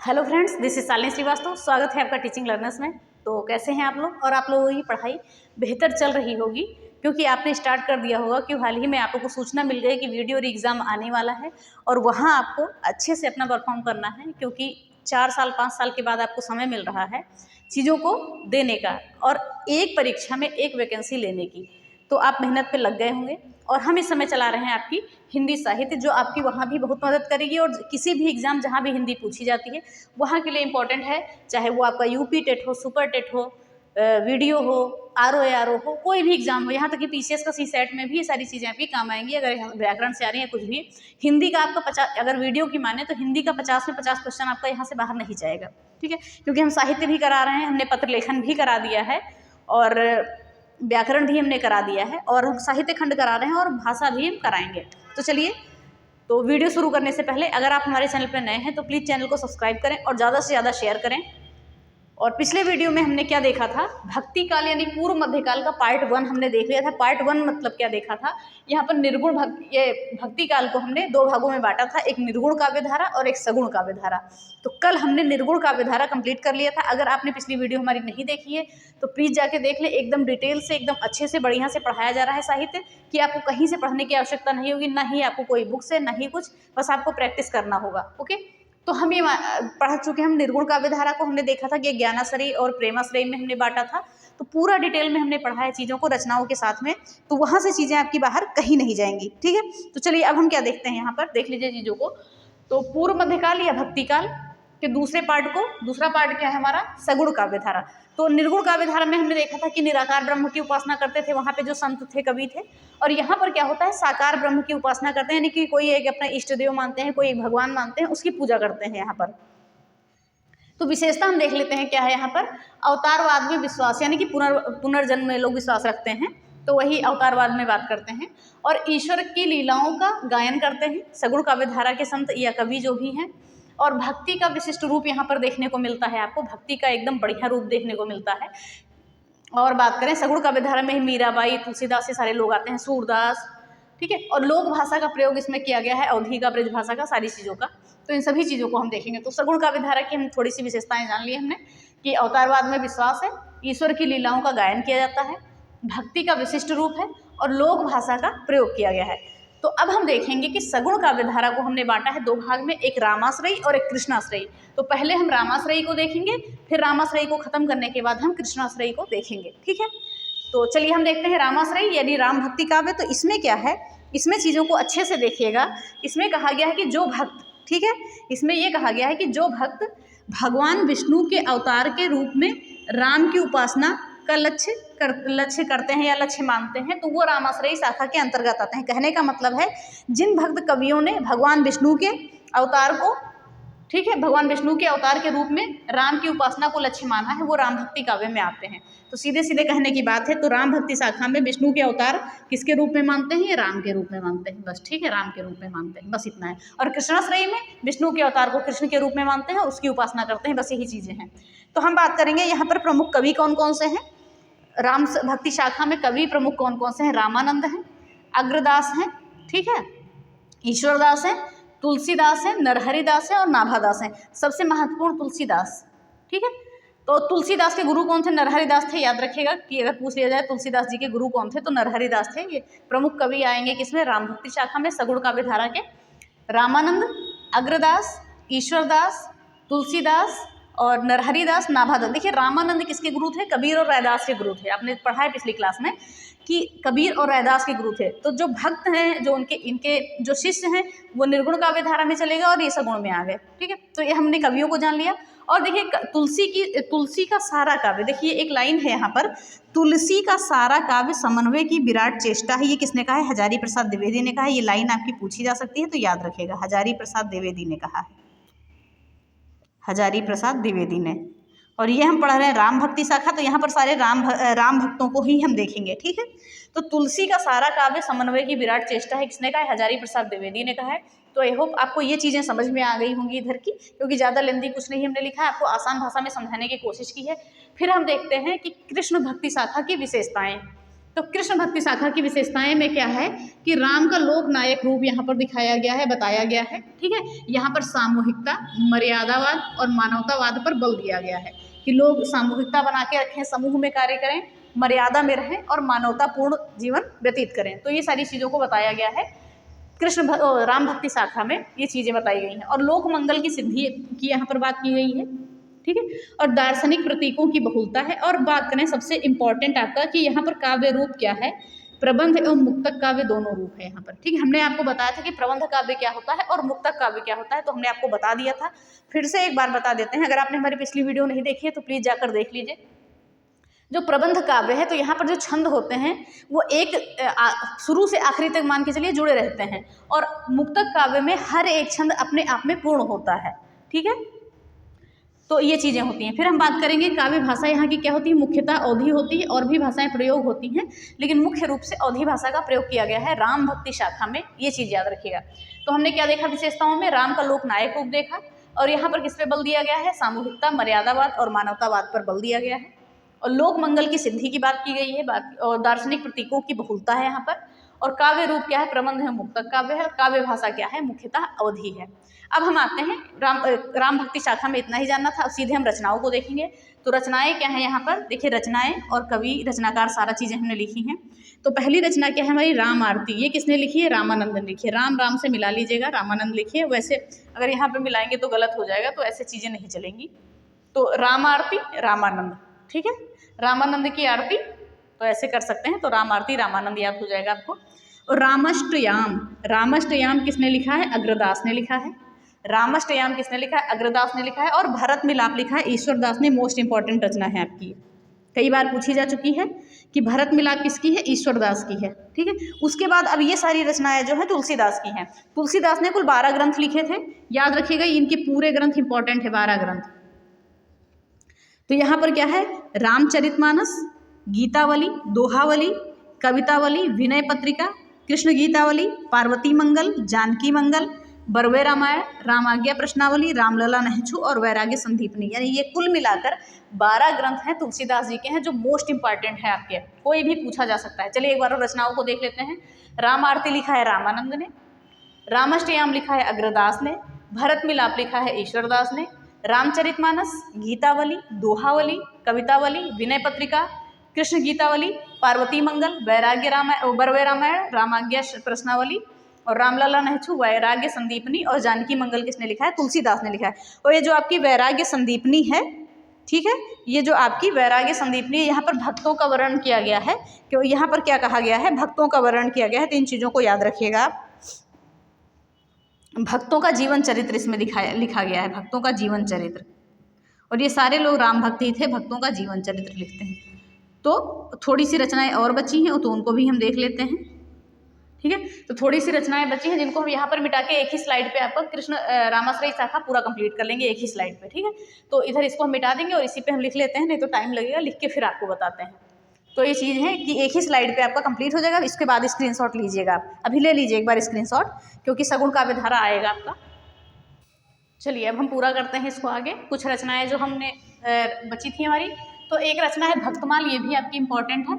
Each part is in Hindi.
Hello friends, this is Shalini Srivastava. स्वागत है आपका टीचिंग लर्नर्स में। तो कैसे हैं आप लोग? और आप लोगों की पढ़ाई बेहतर चल रही होगी क्योंकि आपने स्टार्ट कर दिया होगा कि हाल ही में आप लोगों को सूचना मिल गई कि वीडियो एग्ज़ाम आने वाला है और वहाँ आपको अच्छे से अपना परफॉर्म करना है क्योंकि 4 साल 5 साल के बाद आपको समय मिल रहा है चीज़ों को देने का और एक परीक्षा में एक वैकेंसी लेने की। तो आप मेहनत पे लग गए होंगे और हम इस समय चला रहे हैं आपकी हिंदी साहित्य, जो आपकी वहाँ भी बहुत मदद करेगी और किसी भी एग्ज़ाम जहाँ भी हिंदी पूछी जाती है वहाँ के लिए इम्पॉर्टेंट है, चाहे वो आपका यूपी टेट हो, सुपर टेट हो, वीडियो हो, आरओ हो, कोई भी एग्जाम हो, यहाँ तक कि पीसीएस का सीसेट में भी ये सारी चीज़ें आपकी काम आएंगी। अगर व्याकरण से आ रही है कुछ भी, हिंदी का आपका 50, अगर वीडियो की माने तो हिंदी का 50 में 50 क्वेश्चन आपका यहाँ से बाहर नहीं जाएगा, ठीक है। क्योंकि हम साहित्य भी करा रहे हैं, हमने पत्र लेखन भी करा दिया है और व्याकरण भी हमने करा दिया है और साहित्य खंड करा रहे हैं और भाषा भी हम कराएंगे। तो चलिए, तो वीडियो शुरू करने से पहले अगर आप हमारे चैनल पर नए हैं तो प्लीज़ चैनल को सब्सक्राइब करें और ज़्यादा से ज़्यादा शेयर करें। और पिछले वीडियो में हमने क्या देखा था, भक्ति काल यानी पूर्व मध्यकाल का पार्ट 1 हमने देख लिया था। पार्ट 1 मतलब क्या देखा था, यहाँ पर निर्गुण भक्ति काल को हमने 2 भागों में बांटा था, एक निर्गुण काव्य धारा और एक सगुण काव्य धारा। तो कल हमने निर्गुण काव्य धारा कंप्लीट कर लिया था। अगर आपने पिछली वीडियो हमारी नहीं देखी है तो प्लीज़ जाके देख ले, एकदम डिटेल से, एकदम अच्छे से, बढ़िया से पढ़ाया जा रहा है साहित्य कि आपको कहीं से पढ़ने की आवश्यकता नहीं होगी, ना ही आपको कोई बुक से, ना ही कुछ, बस आपको प्रैक्टिस करना होगा। ओके, तो हम ये पढ़ चुके हैं। हम निर्गुण काव्य धारा को हमने देखा था कि ज्ञानाश्रयी और प्रेमाश्रयी में हमने बांटा था। तो पूरा डिटेल में हमने पढ़ा है चीज़ों को रचनाओं के साथ में, तो वहाँ से चीज़ें आपकी बाहर कहीं नहीं जाएंगी, ठीक है। तो चलिए अब हम क्या देखते हैं, यहाँ पर देख लीजिए चीज़ों को। तो पूर्व मध्यकाल या भक्ति काल के दूसरा पार्ट क्या है हमारा, सगुण काव्य धारा। तो निर्गुण काव्य धारा में हमने देखा था कि निराकार ब्रह्म की उपासना करते थे वहाँ पे जो संत थे, कवि थे। और यहाँ पर क्या होता है, साकार ब्रह्म की उपासना करते हैं, यानी कि कोई एक अपना इष्ट देव मानते हैं, कोई एक भगवान मानते हैं, उसकी पूजा करते हैं यहाँ पर। तो विशेषता हम देख लेते हैं क्या है यहाँ पर, अवतारवाद में विश्वास, यानी कि पुनर्जन्म में लोग विश्वास रखते हैं, तो वही अवतारवाद में बात करते हैं। और ईश्वर की लीलाओं का गायन करते हैं सगुण काव्य धारा के संत या कवि जो भी हैं। और भक्ति का विशिष्ट रूप यहाँ पर देखने को मिलता है, आपको भक्ति का एकदम बढ़िया रूप देखने को मिलता है। और बात करें सगुण काव्य धारा में मीराबाई, तुलसीदास, ये सारे लोग आते हैं, सूरदास, ठीक है। और लोक भाषा का प्रयोग इसमें किया गया है, अवधी का, ब्रज भाषा का, सारी चीज़ों का। तो इन सभी चीज़ों को हम देखेंगे। तो सगुण काव्य धारा की हम थोड़ी सी विशेषताएं जान ली हमने कि अवतारवाद में विश्वास है, ईश्वर की लीलाओं का गायन किया जाता है, भक्ति का विशिष्ट रूप है और लोक भाषा का प्रयोग किया गया है। तो अब हम देखेंगे कि सगुण काव्य धारा को हमने बांटा है 2 भाग में, एक रामाश्रयी और एक कृष्णाश्रयी। तो पहले हम रामाश्रयी को देखेंगे, फिर रामाश्रयी को खत्म करने के बाद हम कृष्णाश्रयी को देखेंगे, ठीक है। तो चलिए हम देखते हैं रामाश्रयी यानी राम भक्ति काव्य। तो इसमें क्या है, इसमें चीज़ों को अच्छे से देखिएगा। इसमें कहा गया है कि जो भक्त, ठीक है, इसमें ये कहा गया है कि जो भक्त भगवान विष्णु के अवतार के रूप में राम की उपासना का लक्ष्य करते हैं या लक्ष्य मानते हैं, तो वो रामाश्रयी शाखा के अंतर्गत आते हैं। कहने का मतलब है, जिन भक्त कवियों ने भगवान विष्णु के अवतार को, ठीक है, भगवान विष्णु के अवतार के रूप में राम की उपासना को लक्ष्य माना है, वो राम भक्ति काव्य में आते हैं। तो सीधे सीधे कहने की बात है, तो राम भक्ति शाखा में विष्णु के अवतार किसके रूप में मानते हैं, राम के रूप में मानते हैं, बस, ठीक है, राम के रूप में मानते हैं, बस इतना है। और कृष्णाश्रयी में विष्णु के अवतार को कृष्ण के रूप में मानते हैं और उसकी उपासना करते हैं, बस यही चीज़ें हैं। तो हम बात करेंगे यहाँ पर प्रमुख कवि कौन कौन से हैं। राम भक्ति शाखा में कवि प्रमुख कौन कौन से हैं, रामानंद हैं, अग्रदास हैं, ठीक है, ईश्वरदास हैं, तुलसीदास है, नरहरिदास है और नाभादास हैं। सबसे महत्वपूर्ण तुलसीदास, ठीक है। तो तुलसीदास के गुरु कौन थे, नरहरिदास थे। याद रखिएगा कि अगर पूछ लिया जाए तुलसीदास जी के गुरु कौन थे तो नरहरिदास थे। ये प्रमुख कवि आएंगे किसमें, राम भक्ति शाखा में, सगुण काव्य धारा के। रामानंद, अग्रदास, ईश्वरदास, तुलसीदास और नरहरिदास, नाभादास। देखिए रामानंद किसके गुरु थे, कबीर और रैदास के गुरु थे। आपने पढ़ा है पिछली क्लास में कि कबीर और रैदास के गुरु थे। तो जो भक्त हैं, जो इनके जो शिष्य हैं, वो निर्गुण काव्य धारा में चले गए और ये सगुण में आ गए, ठीक है। तो ये हमने कवियों को जान लिया। और देखिए तुलसी का सारा काव्य, देखिए एक लाइन है यहाँ पर, तुलसी का सारा काव्य समन्वय की विराट चेष्टा है। ये किसने कहा है, हजारी प्रसाद द्विवेदी ने कहा है। ये लाइन आपकी पूछी जा सकती है, तो याद रखेगा, हजारी प्रसाद द्विवेदी ने कहा है, हजारी प्रसाद द्विवेदी ने। और ये हम पढ़ रहे हैं राम भक्ति शाखा, तो यहाँ पर सारे राम भक्तों को ही हम देखेंगे, ठीक है। तो तुलसी का सारा काव्य समन्वय की विराट चेष्टा है, किसने कहा है, हजारी प्रसाद द्विवेदी ने कहा है। तो आई होप आपको ये चीज़ें समझ में आ गई होंगी इधर की, क्योंकि ज़्यादा लेंदी कुछ नहीं हमने लिखा है, आपको आसान भाषा में समझाने की कोशिश की है। फिर हम देखते हैं कि कृष्ण भक्ति शाखा की विशेषताएँ। तो कृष्ण भक्ति शाखा की विशेषताएं में क्या है कि राम का लोक नायक रूप यहाँ पर दिखाया गया है, बताया गया है। ठीक है, यहाँ पर सामूहिकता, मर्यादावाद और मानवतावाद पर बल दिया गया है कि लोग सामूहिकता बना के रखें, समूह में कार्य करें, मर्यादा में रहें और मानवतापूर्ण जीवन व्यतीत करें। तो ये सारी चीज़ों को बताया गया है राम भक्ति शाखा में, ये चीज़ें बताई गई हैं। और लोक मंगल की सिद्धि की यहाँ पर बात की गई है। ठीक है, और दार्शनिक प्रतीकों की बहुलता है। और बात करें सबसे इम्पोर्टेंट आपका कि यहाँ पर काव्य रूप क्या है, प्रबंध एवं मुक्तक काव्य दोनों रूप है यहाँ पर। ठीक है, हमने आपको बताया था कि प्रबंध काव्य क्या होता है और मुक्तक काव्य क्या होता है, तो हमने आपको बता दिया था, फिर से एक बार बता देते हैं। अगर आपने हमारी पिछली वीडियो नहीं देखी है तो प्लीज़ जाकर देख लीजिए। जो प्रबंध काव्य है तो यहाँ पर जो छंद होते हैं वो एक शुरू से आखिरी तक मान के चलिए जुड़े रहते हैं, और मुक्तक काव्य में हर एक छंद अपने आप में पूर्ण होता है। ठीक है, तो ये चीज़ें होती हैं। फिर हम बात करेंगे काव्य भाषा यहाँ की क्या होती है, मुख्यतः अवधी होती है, और भी भाषाएं प्रयोग होती हैं, लेकिन मुख्य रूप से अवधी भाषा का प्रयोग किया गया है राम भक्ति शाखा में, ये चीज़ याद रखिएगा। तो हमने क्या देखा विशेषताओं में, राम का लोक नायक रूप देखा, और यहाँ पर किस पे बल दिया गया है, सामूहिकता, मर्यादावाद और मानवतावाद पर बल दिया गया है। और लोक मंगल की सिद्धि की बात की गई है, और दार्शनिक प्रतीकों की बहुलता है यहाँ पर। और काव्य रूप क्या है, प्रबंध है, मुक्तक काव्य है, और काव्य भाषा क्या है, मुख्यतः अवधी है। अब हम आते हैं राम भक्ति शाखा में इतना ही जानना था। अब सीधे हम रचनाओं को देखेंगे। तो रचनाएं क्या है यहाँ पर, देखिए रचनाएं और कवि, रचनाकार, सारा चीज़ें हमने लिखी हैं। तो पहली रचना क्या है हमारी, राम आरती। ये किसने लिखी है, रामानंद ने लिखी है। राम राम से मिला लीजिएगा, रामानंद लिखिए। वैसे अगर यहाँ पर मिलाएंगे तो गलत हो जाएगा, तो ऐसे चीज़ें नहीं चलेंगी। तो राम आरती रामानंद, ठीक है, रामानंद की आरती, तो ऐसे कर सकते हैं। तो राम आरती रामानंद याद हो जाएगा आपको। और रामष्टयाम, रामष्टयाम किसने लिखा है, अग्रदास ने लिखा है। रामष्टयाम किसने लिखा है, अग्रदास ने लिखा है। और भरत मिलाप लिखा है ईश्वरदास ने। मोस्ट इंपॉर्टेंट रचना है आपकी, कई बार पूछी जा चुकी है कि भरत मिलाप किसकी है, ईश्वरदास की है। ठीक है, उसके बाद अब ये सारी रचनाएं जो है तुलसीदास की हैं। तुलसीदास ने कुल 12 ग्रंथ लिखे थे, याद रखिएगा इनके पूरे ग्रंथ इंपॉर्टेंट है, 12 ग्रंथ। तो यहाँ पर क्या है, रामचरितमानस, गीतावली, दोहावली, कवितावली, विनय पत्रिका, कृष्ण गीतावली, पार्वती मंगल, जानकी मंगल, बरवे रामायण, रामाज्ञा प्रश्नावली, रामलला नहचू और वैराग्य संदीपनी, यानी ये कुल मिलाकर 12 ग्रंथ हैं तुलसीदास जी के हैं, जो मोस्ट इंपॉर्टेंट है आपके, कोई भी पूछा जा सकता है। चलिए एक बार रचनाओं को देख लेते हैं। राम आरती लिखा है रामानंद ने, रामष्टयाम लिखा है अग्रदास ने, भरत मिलाप लिखा है ईश्वरदास ने, रामचरितमानस, गीतावली, दोहावली, कवितावली, विनय पत्रिका, कृष्ण गीतावली, पार्वती मंगल, वैराग्य रामायण, बरवे रामायण, रामाज्ञा प्रश्नावली और रामलला नहचू, वैराग्य संदीपनी और जानकी मंगल किसने लिखा है, तुलसीदास ने लिखा है। और ये जो आपकी वैराग्य संदीपनी है, ठीक है, ये जो आपकी वैराग्य संदीपनी, यहाँ पर भक्तों का वर्णन किया गया है। क्यों, यहाँ पर क्या कहा गया है, भक्तों का वर्णन किया गया है। तो इन चीज़ों को याद रखिएगा आप। भक्तों का जीवन चरित्र इसमें लिखा गया है, भक्तों का जीवन चरित्र। और ये सारे लोग राम भक्ति थे, भक्तों का जीवन चरित्र लिखते हैं। तो थोड़ी सी रचनाएं और बची हैं, तो उनको भी हम देख लेते हैं। ठीक है, तो थोड़ी सी रचनाएं बची हैं जिनको हम यहाँ पर मिटा के एक ही स्लाइड पे आपका कृष्ण रामाश्रयी शाखा पूरा कंप्लीट कर लेंगे एक ही स्लाइड पे। ठीक है, तो इधर इसको हम मिटा देंगे और इसी पे हम लिख लेते हैं, नहीं तो टाइम लगेगा, लिख के फिर आपको बताते हैं। तो ये चीज़ है कि एक ही स्लाइड पे आपका कंप्लीट हो जाएगा। इसके बाद स्क्रीनशॉट लीजिएगा आप, अभी ले लीजिए एक बार स्क्रीनशॉट, क्योंकि सगुण काव्य धारा आएगा आपका। चलिए अब हम पूरा करते हैं इसको आगे। कुछ रचनाएं जो हमने बची थी हमारी, तो एक रचना है भक्तमाल, ये भी आपकी इंपॉर्टेंट है।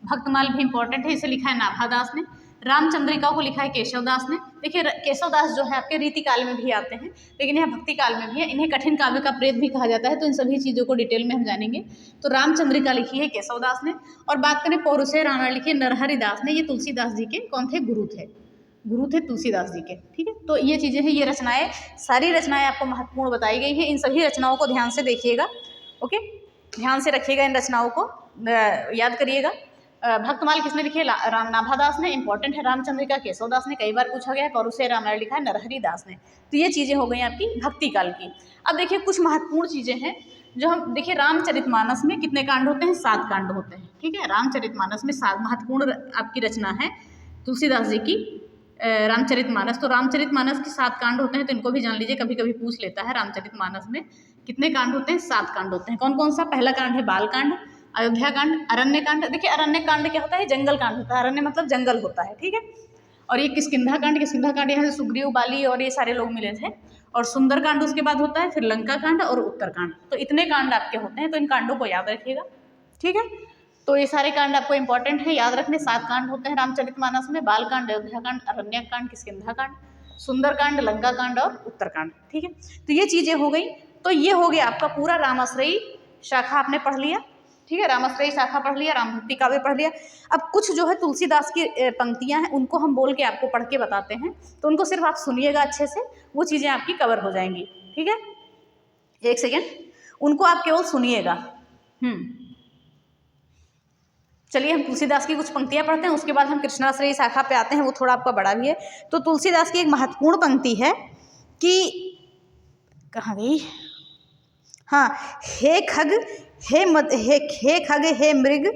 भक्तमाल भी इंपॉर्टेंट है, इसे लिखा है नाभादास ने। रामचंद्रिका को लिखा है केशवदास ने। देखिए केशवदास जो है आपके रीति काल में भी आते हैं, लेकिन यह भक्ति काल में भी है। इन्हें कठिन काव्य का प्रेत भी कहा जाता है। तो इन सभी चीज़ों को डिटेल में हम जानेंगे। तो रामचंद्रिका लिखी है केशवदास ने। और बात करें पौरुषे रामायण लिखी है नरहरि दास ने। ये तुलसीदास जी के कौन थे, गुरु थे तुलसीदास जी के। ठीक है, तो ये चीज़ें हैं, ये रचनाएं, सारी रचनाएं आपको महत्वपूर्ण बताई गई हैं। इन सभी रचनाओं को ध्यान से देखिएगा, ओके, ध्यान से रखिएगा, इन रचनाओं को याद करिएगा। भक्तमाल किसने लिखी है, नाभादास ने, इंपॉर्टेंट है। रामचंद्रिका केशवदास ने, कई बार पूछा गया है। पौरुषे रामायण लिखा है नरहरि दास ने। तो ये चीज़ें हो गई आपकी भक्ति काल की। अब देखिए कुछ महत्वपूर्ण चीज़ें हैं जो हम देखिए, रामचरितमानस में कितने कांड होते हैं, 7 कांड होते हैं। ठीक है, रामचरितमानस में 7 महत्वपूर्ण आपकी रचना है तुलसीदास जी की रामचरितमानस। तो रामचरितमानस के 7 कांड होते हैं, तो इनको भी जान लीजिए, कभी कभी पूछ लेता है। रामचरितमानस में कितने कांड होते हैं, 7 कांड होते हैं। कौन कौन सा, पहला कांड है बाल कांड, अयोध्या कांड, अरण्य कांड। देखिए अरण्य कांड क्या होता है, जंगल कांड होता है। अरण्य मतलब जंगल होता है, ठीक है। और ये किष्किंधा कांड, किष्किंधा कांड यहाँ से सुग्रीव, बाली और ये सारे लोग मिले थे। और सुंदर कांड उसके बाद होता है, फिर लंका कांड और उत्तर कांड। तो इतने कांड आपके होते हैं, तो इन कांडों को याद रखिएगा, ठीक है। तो ये सारे कांड आपको इंपॉर्टेंट है, याद रखने। 7 कांड होते हैं रामचरितमानस में, बाल कांड, अयोध्या कांड, अरण्यक कांड, किष्किंधा कांड, सुंदर कांड, लंका कांड और उत्तरकांड। ठीक है, तो ये चीजें हो गई। तो ये हो गया आपका पूरा रामाश्रयी शाखा आपने पढ़ लिया। ठीक है, रामाश्रयी शाखा पढ़ लिया, राम भक्ति काव्य पढ़ लिया। अब कुछ जो है तुलसीदास की पंक्तियां हैं, उनको हम बोल के आपको पढ़ के बताते हैं, तो उनको सिर्फ आप सुनिएगा अच्छे से, वो चीजें आपकी कवर हो जाएंगी। ठीक है, एक सेकेंड, उनको आप केवल सुनिएगा। चलिए हम तुलसीदास की कुछ पंक्तियां पढ़ते हैं, उसके बाद हम कृष्णाश्रयी शाखा पे आते हैं, वो थोड़ा आपका बड़ा भी है। तो तुलसीदास की एक महत्वपूर्ण पंक्ति है कि, कहाँ गई, हाँ, हे खग हे खग हे मृग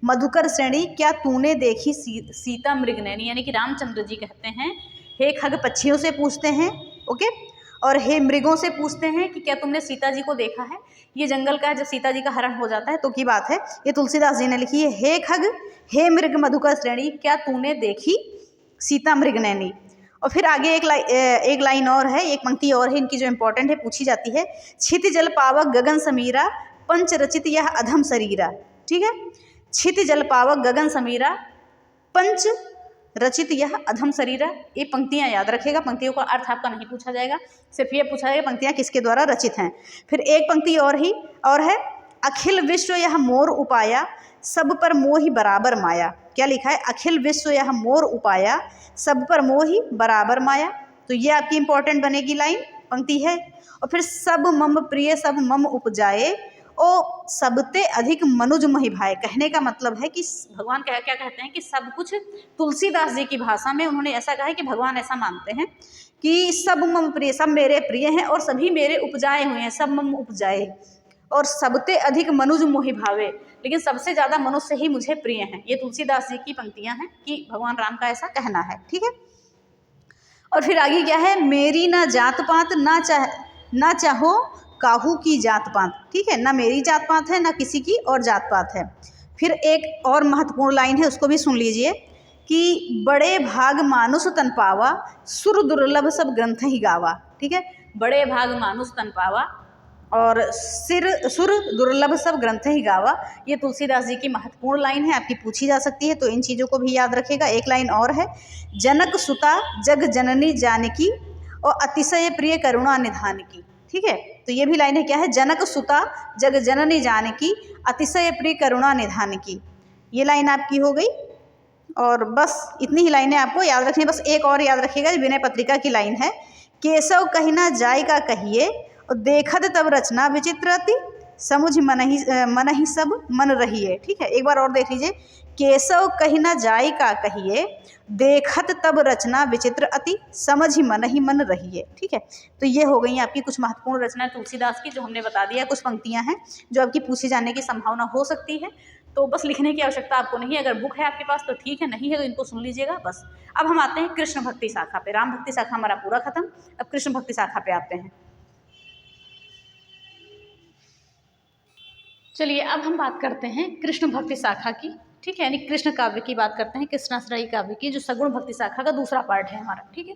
मधुकर श्रेणी, क्या तूने देखी सीता मृग नैनी। यानी कि रामचंद्र जी कहते हैं, हे खग पक्षियों से पूछते हैं, ओके, और हे मृगों से पूछते हैं कि क्या तुमने सीता जी को देखा है। ये जंगल का है, जब सीता जी का हरण हो जाता है तो की बात है, ये तुलसीदास जी ने लिखी है। हे खग हे मृग मधुकर श्रेणी, क्या तूने देखी सीता मृग नैनी। और फिर आगे एक लाइन और है, एक पंक्ति और है इनकी जो इंपॉर्टेंट है, पूछी जाती है। छित जल पावक गगन समीरा, पंच रचित यह अधम शरीरा। ठीक है, छित जल पावक गगन समीरा, पंच रचित यह अधम शरीरा। ये पंक्तियां याद रखेगा, पंक्तियों का अर्थ आपका नहीं पूछा जाएगा, सिर्फ ये पूछा जाएगा पंक्तियां किसके द्वारा रचित हैं। फिर एक पंक्ति और है, अखिल विश्व यह मोर उपाया, सब पर मोहि बराबर माया। क्या लिखा है, अखिल विश्व यह मोर उपाया, सब पर मोहि बराबर माया। तो ये आपकी इंपॉर्टेंट बनेगी लाइन, पंक्ति है। और फिर सब मम प्रिय सब मम उपजाए, ओ सबते अधिक मनुज महि भाए। कहने का मतलब है कि भगवान क्या कहते हैं कि सब कुछ, तुलसीदास जी की भाषा में उन्होंने ऐसा कहा है कि भगवान ऐसा मानते हैं कि सब मम प्रिय, सब मेरे प्रिय हैं और सभी मेरे उपजाए हुए हैं, सब मम उपजाए, और सबते अधिक मनुज मोहि भावे, लेकिन सबसे ज्यादा मनुष्य ही मुझे प्रिय हैं। ये तुलसीदास जी की पंक्तियां हैं कि भगवान राम का ऐसा कहना है। ठीक है, और फिर आगे क्या है, मेरी ना जात पात ना चाहो काहू की जात पात। ठीक है, ना मेरी जात पात है ना किसी की और जात पात है। फिर एक और महत्वपूर्ण लाइन है, उसको भी सुन लीजिए कि बड़े भाग मानुष तन पावा, सुर दुर्लभ सब ग्रंथ ही गावा। ठीक है, बड़े भाग मानुष तन पावा और सुर दुर्लभ सब ग्रंथ ही गावा। ये तुलसीदास जी की महत्वपूर्ण लाइन है, आपकी पूछी जा सकती है, तो इन चीज़ों को भी याद रखेगा। एक लाइन और है, जनक सुता जग जननी जानकी, और अतिशय प्रिय करुणा निधान की। ठीक है, तो ये भी लाइन है, क्या है, जनक सुता जग जननी जानकी, अतिशय प्रिय करुणा निधान की। ये लाइन आपकी हो गई, और बस इतनी ही लाइनें आपको याद रखनी। बस एक और याद रखिएगा, विनय पत्रिका की लाइन है, केशव कहिना जाय का कहिए, और देखत तब रचना विचित्रति, समुझ मन ही सब मन रहिए। ठीक है, एक बार और देख लीजिए, केशव कहिना जाय का कहिए, देखत तब रचना विचित्र अति, समझ ही मन रहिए। ठीक है, तो ये हो गई आपकी कुछ महत्वपूर्ण रचना तुलसीदास की, जो हमने बता दिया। कुछ पंक्तियां हैं जो आपकी पूछी जाने की संभावना हो सकती है, तो बस लिखने की आवश्यकता आपको नहीं है। अगर बुक है आपके पास तो ठीक है, नहीं है तो इनको सुन लीजिएगा बस। अब हम आते हैं कृष्ण भक्ति शाखा पे। राम भक्ति शाखा हमारा पूरा खत्म, अब कृष्ण भक्ति शाखा पे आते हैं। चलिए अब हम बात करते हैं कृष्ण भक्ति शाखा की। ठीक है, यानी कृष्ण काव्य की बात करते हैं, कृष्णाश्रयी काव्य की, जो सगुण भक्ति शाखा का दूसरा पार्ट है हमारा। ठीक है,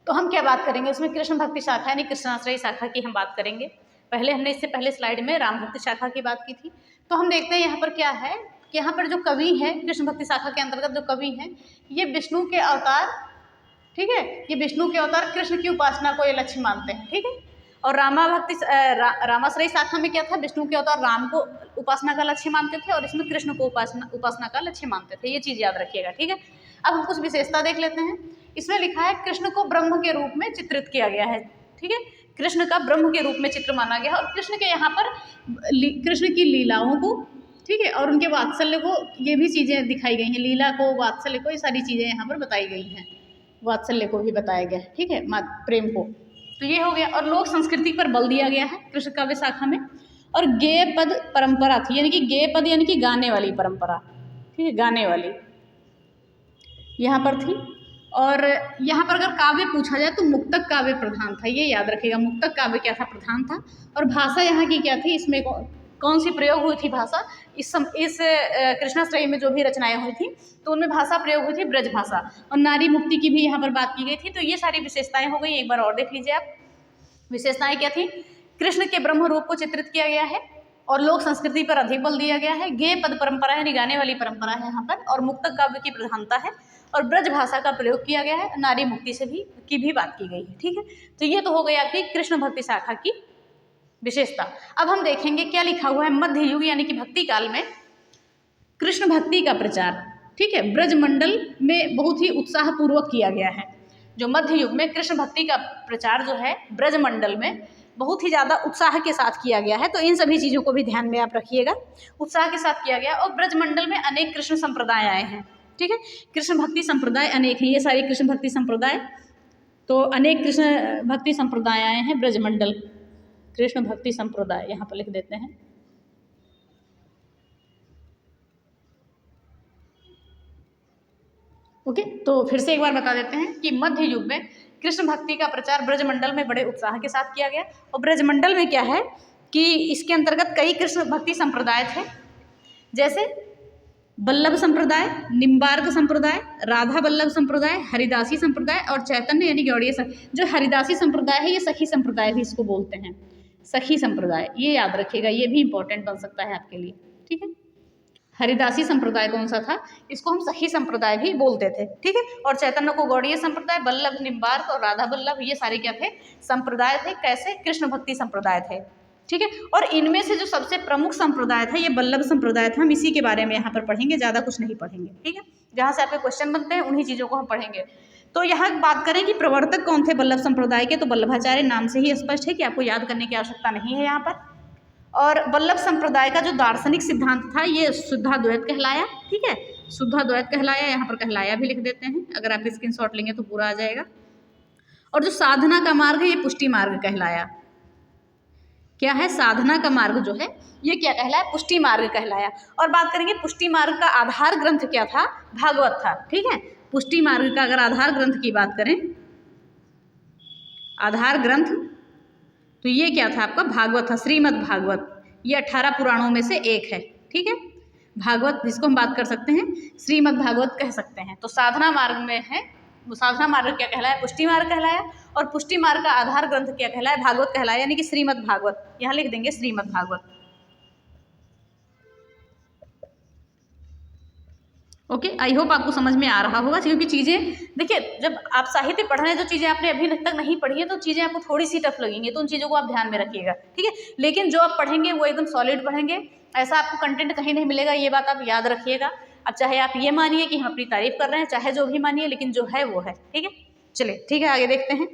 तो हम क्या बात करेंगे उसमें, कृष्ण भक्ति शाखा यानी कृष्णाश्रयी शाखा की हम बात करेंगे। पहले हमने इससे पहले स्लाइड में राम भक्ति शाखा की बात की थी। तो हम देखते हैं यहाँ पर क्या है कि यहाँ पर जो कवि है कृष्ण भक्ति शाखा के अंतर्गत जो कवि हैं, ये विष्णु के अवतार, ठीक है, ये विष्णु के अवतार कृष्ण की उपासना को ये लक्ष्य मानते हैं। ठीक है, और रामाश्रयी शाखा में क्या था, विष्णु के अवतार राम को उपासना का लक्ष्य मानते थे, और इसमें कृष्ण को उपासना का लक्ष्य मानते थे। ये चीज याद रखिएगा। ठीक है, अब हम कुछ विशेषता देख लेते हैं। इसमें लिखा है कृष्ण को ब्रह्म के रूप में चित्रित किया गया है। ठीक है, कृष्ण का ब्रह्म के रूप में चित्र माना गया है, और कृष्ण के यहाँ पर कृष्ण की लीलाओं को, ठीक है, और उनके वात्सल्य को, ये भी चीजें दिखाई गई हैं, लीला को, वात्सल्य को, ये सारी चीजें यहाँ पर बताई गई हैं। वात्सल्य को भी बताया गया है। ठीक है, प्रेम को, तो ये हो गया। और लोक संस्कृति पर बल दिया गया है कृष्ण काव्य शाखा में। और गेय पद परंपरा थी, यानी कि गेय पद यानी कि गाने वाली परंपरा। ठीक है, गाने वाली यहाँ पर थी। और यहाँ पर अगर काव्य पूछा जाए तो मुक्तक काव्य प्रधान था, ये याद रखिएगा। मुक्तक काव्य क्या था, प्रधान था। और भाषा यहाँ की क्या थी, इसमें कौन सी प्रयोग हुई थी भाषा, इस कृष्णाश्रयी में जो भी रचनाएं हुई थी तो उनमें भाषा प्रयोग हुई थी ब्रज भाषा। और नारी मुक्ति की भी यहाँ पर बात की गई थी। तो ये सारी विशेषताएं हो गई, एक बार और देख लीजिए आप। विशेषताएं क्या थी, कृष्ण के ब्रह्म रूप को चित्रित किया गया है। और लोक संस्कृति पर अधिक बल दिया गया है। गेय पद परंपरा यानी गाने वाली परंपरा है यहाँ पर, और मुक्तक काव्य की प्रधानता है, और ब्रज भाषा का प्रयोग किया गया है। नारी मुक्ति से भी बात की गई है। ठीक है, तो ये तो हो गई आपकी कृष्ण भक्ति शाखा की विशेषता। अब हम देखेंगे क्या लिखा हुआ है मध्य युग यानी कि भक्ति काल में कृष्ण भक्ति का प्रचार। ठीक है, ब्रजमंडल में बहुत ही उत्साहपूर्वक किया गया है। जो मध्य युग में कृष्ण भक्ति का प्रचार जो है ब्रजमंडल में बहुत ही ज़्यादा उत्साह के साथ किया गया है। तो इन सभी चीज़ों को भी ध्यान में आप रखिएगा, उत्साह के साथ किया गया। और ब्रजमंडल में अनेक कृष्ण संप्रदाय आए हैं। ठीक है, कृष्ण भक्ति संप्रदाय अनेक हैं, ये सारे कृष्ण भक्ति संप्रदाय, तो अनेक कृष्ण भक्ति संप्रदाय आए हैं ब्रजमंडल। कृष्ण भक्ति संप्रदाय यहाँ पर लिख देते हैं। ओके, तो फिर से एक बार बता देते हैं कि मध्य युग में कृष्ण भक्ति का प्रचार ब्रजमंडल में बड़े उत्साह के साथ किया गया। और ब्रजमंडल में क्या है कि इसके अंतर्गत कई कृष्ण भक्ति संप्रदाय थे, जैसे बल्लभ संप्रदाय, निम्बार्क संप्रदाय, राधा बल्लभ संप्रदाय, हरिदासी संप्रदाय और चैतन्य यानी गौड़ीय। जो हरिदासी संप्रदाय है ये सखी संप्रदाय भी इसको बोलते हैं, सखी संप्रदाय, ये याद रखिएगा, ये भी इंपॉर्टेंट बन सकता है आपके लिए। ठीक है, हरिदासी संप्रदाय कौन सा था, इसको हम सखी संप्रदाय भी बोलते थे। ठीक है, और चैतन्य को गौड़ीय संप्रदाय, बल्लभ निम्बार्क और राधा बल्लभ ये सारे क्या थे, संप्रदाय थे। कैसे, कृष्ण भक्ति संप्रदाय थे। ठीक है, और इनमें से जो सबसे प्रमुख संप्रदाय था ये बल्लभ संप्रदाय था। हम इसी के बारे में यहाँ पर पढ़ेंगे, ज़्यादा कुछ नहीं पढ़ेंगे। ठीक है, जहाँ से आपके क्वेश्चन बनते हैं उन्हीं चीज़ों को हम पढ़ेंगे। तो यहाँ बात करें कि प्रवर्तक कौन थे बल्लभ संप्रदाय के, तो वल्लभाचार्य नाम से ही स्पष्ट है कि आपको याद करने की आवश्यकता नहीं है यहाँ पर। और बल्लभ संप्रदाय का जो दार्शनिक सिद्धांत था ये शुद्धाद्वैत कहलाया। ठीक है, शुद्धाद्वैत कहलाया, यहाँ पर कहलाया भी लिख देते हैं, अगर आप स्क्रीनशॉट लेंगे तो पूरा आ जाएगा। और जो साधना का मार्ग है ये पुष्टि मार्ग कहलाया। क्या है, साधना का मार्ग जो है ये क्या कहलाया, पुष्टि मार्ग कहलाया। और बात करेंगे पुष्टि मार्ग का आधार ग्रंथ क्या था, भागवत था। ठीक है, पुष्टि मार्ग का अगर आधार ग्रंथ की बात करें, आधार ग्रंथ, तो ये क्या था आपका, भागवत था, श्रीमद् भागवत। ये 18 पुराणों में से एक है। ठीक है, भागवत जिसको हम बात कर सकते हैं श्रीमद् भागवत कह सकते हैं। तो साधना मार्ग में है, वो साधना मार्ग क्या कहलाया, पुष्टि मार्ग कहलाया। और पुष्टि मार्ग का आधार ग्रंथ क्या कहलाया, भागवत कहलाया, यानी कि श्रीमद् भागवत। यहाँ लिख देंगे Shrimad Bhagwat. Okay, I hope आपको समझ में आ रहा होगा, क्योंकि चीज़ें देखिए जब आप साहित्य पढ़ रहे हैं जो चीज़ें आपने अभी तक नहीं पढ़ी है तो चीज़ें आपको थोड़ी सी टफ लगेंगी, तो उन चीज़ों को आप ध्यान में रखिएगा। ठीक है, लेकिन जो आप पढ़ेंगे वो एकदम सॉलिड पढ़ेंगे, ऐसा आपको कंटेंट कहीं नहीं मिलेगा, ये बात आप याद रखिएगा। अब चाहे आप ये मानिए कि हम अपनी तारीफ कर रहे हैं, चाहे जो भी मानिए, लेकिन जो है वो है। ठीक है, चलिए ठीक है, आगे देखते हैं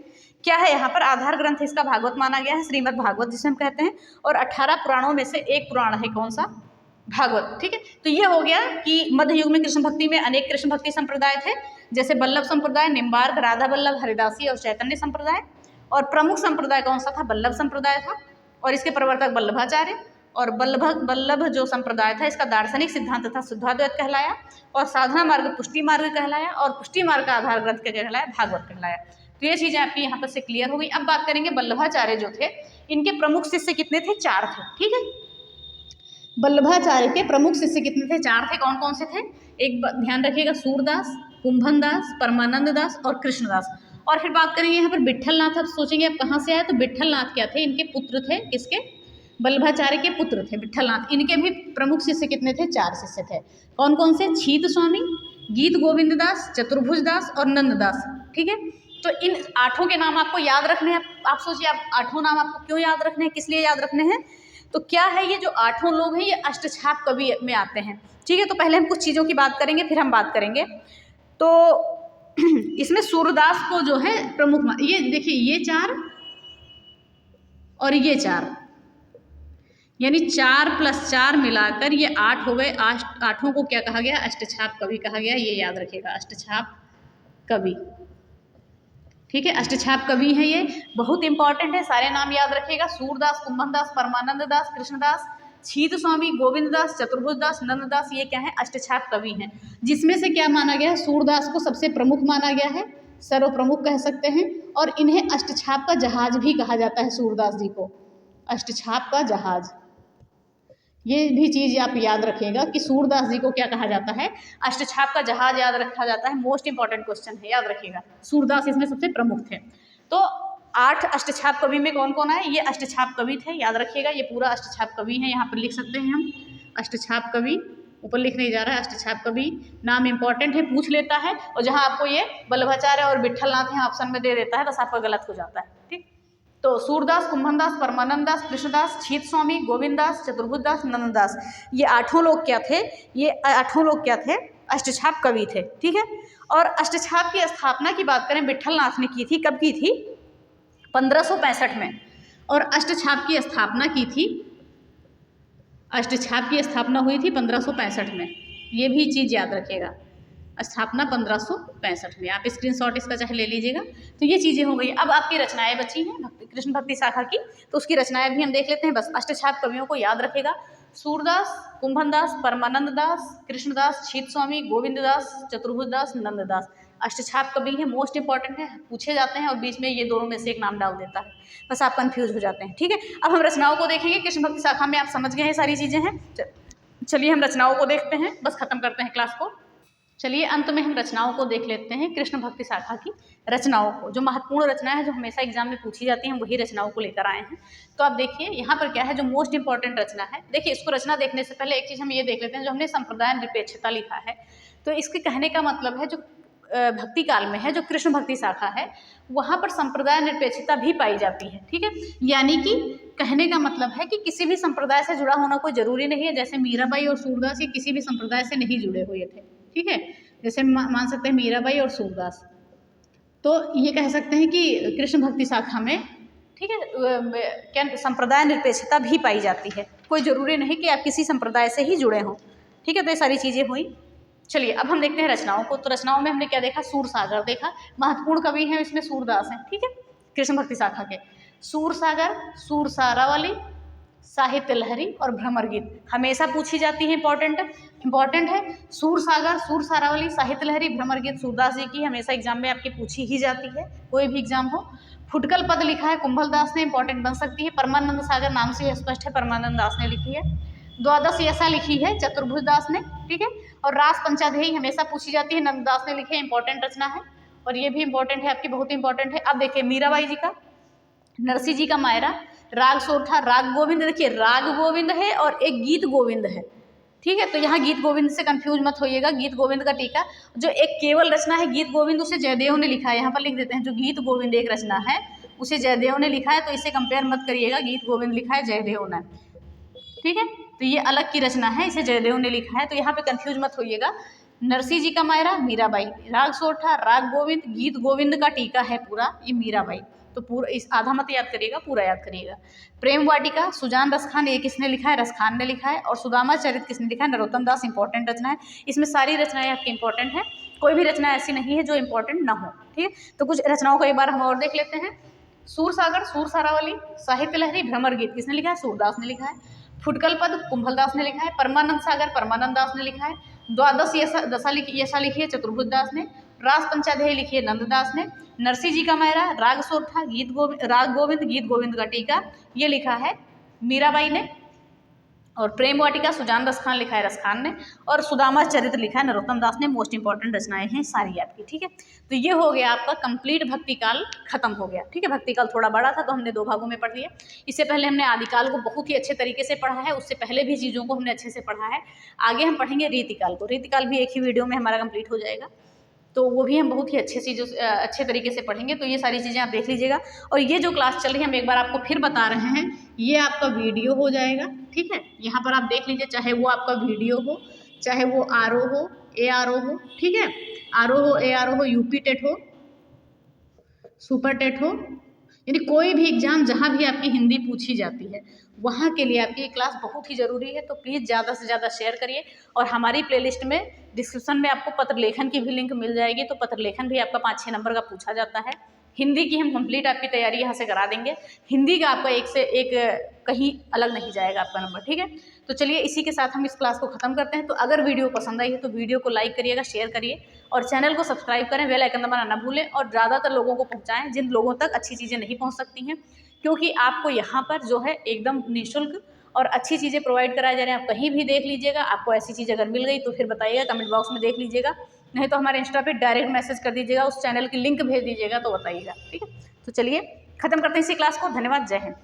क्या है। यहाँ पर आधार ग्रंथ इसका भागवत माना गया है, श्रीमद् भागवत जिसे हम कहते हैं। और 18 पुराणों में से एक पुराण है, कौन सा, भागवत। ठीक है, तो ये हो गया कि मध्य युग में कृष्ण भक्ति में अनेक कृष्ण भक्ति संप्रदाय थे, जैसे बल्लभ संप्रदाय, निम्बार्क, राधा बल्लभ, हरिदासी और चैतन्य संप्रदाय। और प्रमुख संप्रदाय कौन सा था, बल्लभ संप्रदाय था, और इसके प्रवर्तक वल्लभाचार्य। और बल्लभ जो संप्रदाय था इसका दार्शनिक सिद्धांत था शुद्धाद्वैत कहलाया। और साधना मार्ग पुष्टि मार्ग कहलाया। और पुष्टि मार्ग का आधार ग्रंथ क्या कहलाया, भागवत कहलाया। तो ये चीज़ें आपकी यहाँ पर से क्लियर हो गई। अब बात करेंगे वल्लभाचार्य जो थे, इनके प्रमुख शिष्य कितने थे, 4 थे। ठीक है, वल्लभाचार्य के प्रमुख शिष्य कितने थे, 4 थे। कौन कौन से थे, एक ध्यान रखिएगा, सूरदास, कुंभन दास, परमानंद दास और कृष्णदास। और फिर बात करेंगे यहाँ पर विट्ठलनाथ। आप सोचेंगे आप कहाँ से आए, तो विट्ठलनाथ क्या थे, इनके पुत्र थे, किसके, वल्लभाचार्य के पुत्र थे विट्ठलनाथ। इनके भी प्रमुख शिष्य कितने थे, 4 शिष्य थे। कौन कौन से, छीत स्वामी, गीत गोविंद दास, चतुर्भुज दास और नंददास। ठीक है, तो इन 8 के नाम आपको याद रखने हैं। आप सोचिए, आप 8 नाम आपको क्यों याद रखने हैं, किस लिए याद रखने हैं, तो क्या है, ये जो 8 लोग हैं ये अष्टछाप कवि में आते हैं। ठीक है, तो पहले हम कुछ चीज़ों की बात करेंगे, फिर हम बात करेंगे। तो इसमें सूरदास को जो है प्रमुख, ये देखिए ये 4 और ये 4, यानी 4 + 4 मिलाकर ये 8 हो गए। 8 को क्या कहा गया, अष्टछाप कवि कहा गया, ये याद रखिएगा, अष्टछाप कवि। ठीक है, अष्टछाप कवि है, ये बहुत इंपॉर्टेंट है, सारे नाम याद रखिएगा। सूरदास, कुंभन दास, परमानंद दास, कृष्णदास, छीत स्वामी, गोविंद दास, चतुर्भुज दास, नंददास, ये क्या है, अष्टछाप कवि हैं। जिसमें से क्या माना गया है, सूरदास को सबसे प्रमुख माना गया है, सर्व प्रमुख कह सकते हैं। और इन्हें अष्टछाप का जहाज भी कहा जाता है, सूरदास जी को अष्टछाप का जहाज। ये भी चीज़ आप याद रखिएगा कि सूरदास जी को क्या कहा जाता है, अष्टछाप का जहाज याद रखा जाता है। मोस्ट इंपॉर्टेंट क्वेश्चन है, याद रखिएगा। सूरदास इसमें सबसे प्रमुख थे। तो 8 अष्टछाप कवि में कौन कौन आए? ये अष्टछाप कवि थे, याद रखिएगा, ये पूरा अष्टछाप कवि है, यहाँ पर लिख सकते हैं हम अष्टछाप कवि, ऊपर लिख नहीं जा रहा है, अष्टछाप कवि नाम इंपॉर्टेंट है, पूछ लेता है, और जहाँ आपको ये वल्लभाचार्य और विट्ठलनाथ यहाँ ऑप्शन में दे देता है, बस आपका गलत हो जाता है, ठीक। तो सूरदास, कुंभनदास, परमानंद दास, कृष्णदास, छीत स्वामी, गोविंद दास, चतुर्भुज दास, नंददास, ये 8 लोग क्या थे? ये 8 लोग क्या थे? अष्टछाप कवि थे, ठीक है। और अष्टछाप की स्थापना की बात करें, विट्ठलनाथ ने की थी, कब की थी? 1565 में। और अष्टछाप की स्थापना की थी, अष्टछाप की स्थापना हुई थी 1565 में, ये भी चीज़ याद रखिएगा, स्थापना 1565 में। आप स्क्रीनशॉट इसका चाहे ले लीजिएगा। तो ये चीज़ें हो गई। अब आपकी रचनाएं बची हैं कृष्ण भक्ति शाखा की, तो उसकी रचनाएं भी हम देख लेते हैं। बस अष्टछाप कवियों को याद रखेगा, सूरदास, कुंभनदास, परमानंद दास, कृष्णदास, छीत स्वामी, गोविंद दास, चतुर्भुज दास, नंददास, अष्टछाप कवि है, मोस्ट इंपॉर्टेंट है, पूछे जाते हैं और बीच में ये दोनों में से एक नाम डाल देता है, बस आप कंफ्यूज हो जाते हैं, ठीक है। अब हम रचनाओं को देखेंगे। कृष्ण भक्ति शाखा में आप समझ गए हैं, सारी चीज़ें हैं। चलिए हम रचनाओं को देखते हैं, बस खत्म करते हैं क्लास को। चलिए अंत में हम रचनाओं को देख लेते हैं, कृष्ण भक्ति शाखा की रचनाओं को। जो महत्वपूर्ण रचना है, जो हमेशा एग्जाम में पूछी जाती है, हम वही रचनाओं को लेकर आए हैं। तो आप देखिए यहाँ पर क्या है, जो मोस्ट इंपॉर्टेंट रचना है। देखिए इसको रचना देखने से पहले एक चीज़ हम ये देख लेते हैं, जो हमने संप्रदाय निरपेक्षता लिखा है, तो इसके कहने का मतलब है, जो भक्ति काल में है, जो कृष्ण भक्ति शाखा है, वहाँ पर संप्रदाय निरपेक्षता भी पाई जाती है, ठीक है। यानी कि कहने का मतलब है कि किसी भी संप्रदाय से जुड़ा होना कोई जरूरी नहीं है। जैसे मीराबाई और सूरदास ये किसी भी संप्रदाय से नहीं जुड़े हुए थे, ठीक है। जैसे मान सकते हैं मीराबाई और सूरदास, तो ये कह सकते हैं कि कृष्ण भक्ति शाखा में, ठीक है, क्या संप्रदाय निरपेक्षता भी पाई जाती है। कोई जरूरी नहीं कि आप किसी संप्रदाय से ही जुड़े हों, ठीक है। तो ये सारी चीज़ें हुई। चलिए अब हम देखते हैं रचनाओं को। तो रचनाओं में हमने क्या देखा? सूरसागर देखा, महत्वपूर्ण कवि हैं इसमें सूरदास हैं, ठीक है, कृष्ण भक्ति शाखा के। सूरसागर, सूरसारावली, साहित्य लहरी और भ्रमर गीत हमेशा पूछी जाती है, इंपॉर्टेंट है। सूरसागर, सूरसारावली, साहित्य लहरी, भ्रमर गीत सूरदास जी की हमेशा एग्जाम में आपकी पूछी ही जाती है, कोई भी एग्जाम हो। फुटकल पद लिखा है कुंभल दास ने, इंपॉर्टेंट बन सकती है। परमानंद सागर नाम से स्पष्ट है, परमानंद दास ने लिखी है। द्वादश यशा लिखी है चतुर्भुज दास ने, ठीक है। और रास पंचाध्यायी हमेशा पूछी जाती है, नंददास ने लिखे, इंपॉर्टेंट रचना है, और ये भी इंपॉर्टेंट है आपकी, बहुत इंपॉर्टेंट है। अब देखिए मीराबाई जी का, नरसिंह जी का मायरा, राग सोरठा, राग गोविंद, देखिए राग गोविंद है और एक गीत गोविंद है, ठीक है। तो यहाँ गीत गोविंद से कंफ्यूज मत होइएगा। गीत गोविंद का टीका, जो एक केवल रचना है गीत गोविंद, उसे जयदेव ने लिखा है, यहाँ पर लिख देते हैं। जो गीत गोविंद एक रचना है उसे जयदेव ने लिखा है, तो इसे कंपेयर मत करिएगा, गीत गोविंद लिखा है जयदेव ने, ठीक है। तो ये अलग की रचना है, इसे जयदेव ने लिखा है, तो यहाँ पे कंफ्यूज मत होइएगा। नरसिंह जी का मायरा मीराबाई, राग सोरठा, राग गोविंद, गीत गोविंद का टीका है पूरा, ये मीराबाई। तो पूरा इस आधा मत याद करिएगा, पूरा याद करिएगा। प्रेम वाटिका सुजान रसखान, ये किसने लिखा है? रसखान ने लिखा है। और सुदामा चरित किसने लिखा है? नरोत्तम दास, इंपॉर्टेंट रचना है। इसमें सारी रचनाएं आपकी इंपॉर्टेंट है, कोई भी रचना ऐसी नहीं है जो इंपॉर्टेंट ना हो, ठीक है। तो कुछ रचनाओं को एक बार हम और देख लेते हैं। सूरसागर, सूरसारावली, साहित्य लहरी, भ्रमर गीत किसने लिखा है? सूरदास ने लिखा है। फुटकल पद कुंभल दास ने लिखा है। परमानंद सागर परमानंद दास ने लिखा है। द्वादश यशा लिखी है चतुर्भुज दास ने। रास पंचाध्यायी लिखी है नंददास ने। नरसिंह जी का मायरा, राग सोरठा, राग गोविंद, गीत गोविंद का टीका, ये लिखा है मीराबाई ने। और प्रेम वाटिका सुजान रसखान लिखा है रसखान ने। और सुदामा चरित्र लिखा है नरोत्तम दास ने। मोस्ट इंपॉर्टेंट रचनाएं हैं सारी आपकी, ठीक है। तो ये हो गया आपका कंप्लीट भक्ति काल खत्म हो गया, ठीक है। भक्ति काल थोड़ा बड़ा था तो हमने 2 भागों में पढ़ लिया। इससे पहले हमने आदिकाल को बहुत ही अच्छे तरीके से पढ़ा है, उससे पहले भी चीज़ों को हमने अच्छे से पढ़ा है। आगे हम पढ़ेंगे रीतिकाल को, रीतिकाल भी एक ही वीडियो में हमारा कंप्लीट हो जाएगा, तो वो भी हम बहुत ही अच्छे तरीके से पढ़ेंगे। तो ये सारी चीज़ें आप देख लीजिएगा। और ये जो क्लास चल रही है, हम एक बार आपको फिर बता रहे हैं, ये आपका वीडियो हो जाएगा, ठीक है। यहाँ पर आप देख लीजिए, चाहे वो आपका वीडियो हो, चाहे वो आरओ हो, एआरओ हो, ठीक है। आरओ हो, एआरओ हो, यूपी टेट हो, सुपर टेट हो, यानी कोई भी एग्जाम जहाँ भी आपकी हिंदी पूछी जाती है, वहाँ के लिए आपकी ये क्लास बहुत ही ज़रूरी है। तो प्लीज़ ज़्यादा से ज़्यादा शेयर करिए। और हमारी प्लेलिस्ट में डिस्क्रिप्शन में आपको पत्र लेखन की भी लिंक मिल जाएगी, तो पत्र लेखन भी आपका 5-6 नंबर का पूछा जाता है। हिंदी की हम कंप्लीट आपकी तैयारी यहाँ से करा देंगे। हिंदी का आपका एक से एक कहीं अलग नहीं जाएगा आपका नंबर, ठीक है। तो चलिए इसी के साथ हम इस क्लास को ख़त्म करते हैं। तो अगर वीडियो पसंद आई है तो वीडियो को लाइक करिएगा, शेयर करिए और चैनल को सब्सक्राइब करें, बेल आइकन दबाना ना भूलें और ज़्यादातर लोगों को पहुँचाएँ जिन लोगों तक अच्छी चीज़ें नहीं पहुँच सकती हैं, क्योंकि आपको यहाँ पर जो है एकदम निःशुल्क और अच्छी चीज़ें प्रोवाइड कराए जा रहे हैं। आप कहीं भी देख लीजिएगा, आपको ऐसी चीज़ अगर मिल गई तो फिर बताइएगा, कमेंट बॉक्स में देख लीजिएगा, नहीं तो हमारे इंस्टा पे डायरेक्ट मैसेज कर दीजिएगा, उस चैनल की लिंक भेज दीजिएगा तो बताइएगा, ठीक है। तो चलिए खत्म करते हैं इसी क्लास को। धन्यवाद, जय हिंद।